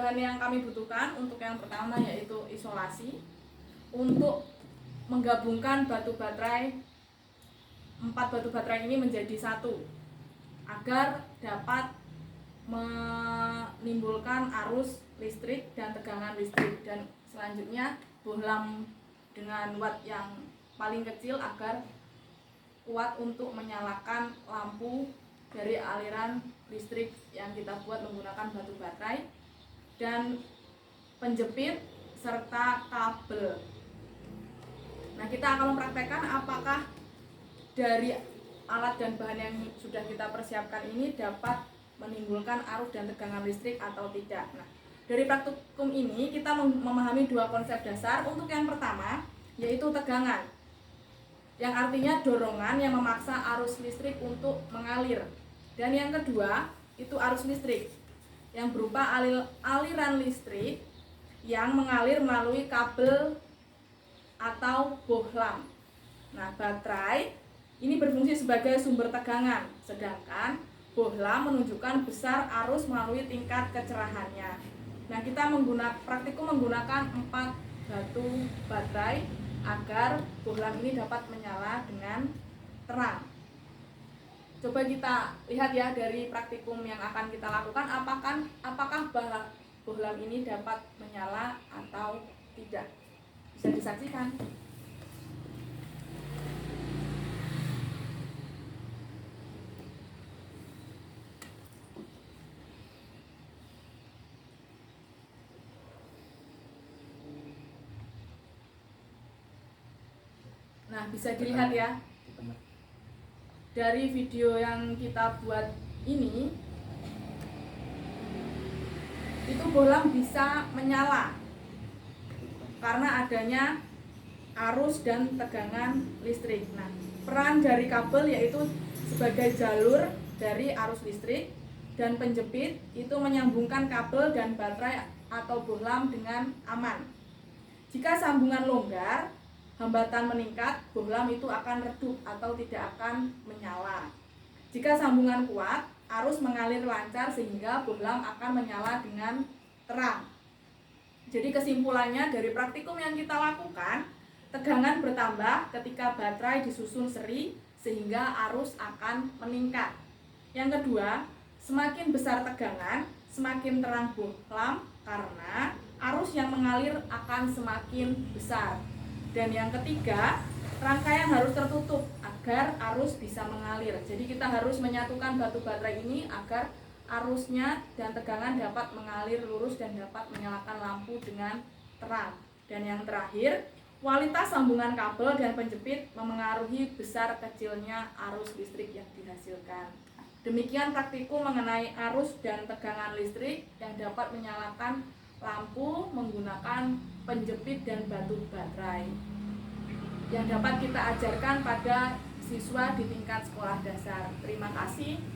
bahan yang kami butuhkan untuk yang pertama yaitu isolasi. Untuk menggabungkan batu baterai, 4 batu baterai ini menjadi satu agar dapat menimbulkan arus listrik dan tegangan listrik. Dan selanjutnya bohlam dengan watt yang paling kecil agar kuat untuk menyalakan lampu dari aliran listrik yang kita buat menggunakan batu baterai, dan penjepit serta kabel. Nah, kita akan mempraktekkan apakah dari alat dan bahan yang sudah kita persiapkan ini dapat menimbulkan arus dan tegangan listrik atau tidak. Nah, dari praktikum ini kita memahami 2 konsep dasar. Untuk yang pertama yaitu tegangan, yang artinya dorongan yang memaksa arus listrik untuk mengalir. Dan yang kedua itu arus listrik, yang berupa aliran listrik yang mengalir melalui kabel atau bohlam. Nah, baterai ini berfungsi sebagai sumber tegangan, sedangkan bohlam menunjukkan besar arus melalui tingkat kecerahannya. Nah, kita praktikum menggunakan 4 batu baterai agar bohlam ini dapat menyala dengan terang. Coba kita lihat ya dari praktikum yang akan kita lakukan, apakah bohlam ini dapat menyala atau tidak. Bisa disaksikan. Nah, bisa dilihat ya dari video yang kita buat ini, itu bohlam bisa menyala karena adanya arus dan tegangan listrik. Nah, peran dari kabel yaitu sebagai jalur dari arus listrik, dan penjepit itu menyambungkan kabel dan baterai atau bohlam dengan aman. Jika sambungan longgar, hambatan meningkat, bohlam itu akan redup atau tidak akan menyala. Jika sambungan kuat, arus mengalir lancar sehingga bohlam akan menyala dengan terang. Jadi kesimpulannya dari praktikum yang kita lakukan, tegangan bertambah ketika baterai disusun seri sehingga arus akan meningkat. Yang kedua, semakin besar tegangan, semakin terang bohlam karena arus yang mengalir akan semakin besar. Dan yang ketiga, rangkaian harus tertutup agar arus bisa mengalir. Jadi kita harus menyatukan batu baterai ini agar arusnya dan tegangan dapat mengalir lurus dan dapat menyalakan lampu dengan terang. Dan yang terakhir, kualitas sambungan kabel dan penjepit memengaruhi besar kecilnya arus listrik yang dihasilkan. Demikian praktikum mengenai arus dan tegangan listrik yang dapat menyalakan lampu menggunakan penjepit dan batu baterai yang dapat kita ajarkan pada siswa di tingkat sekolah dasar. Terima kasih.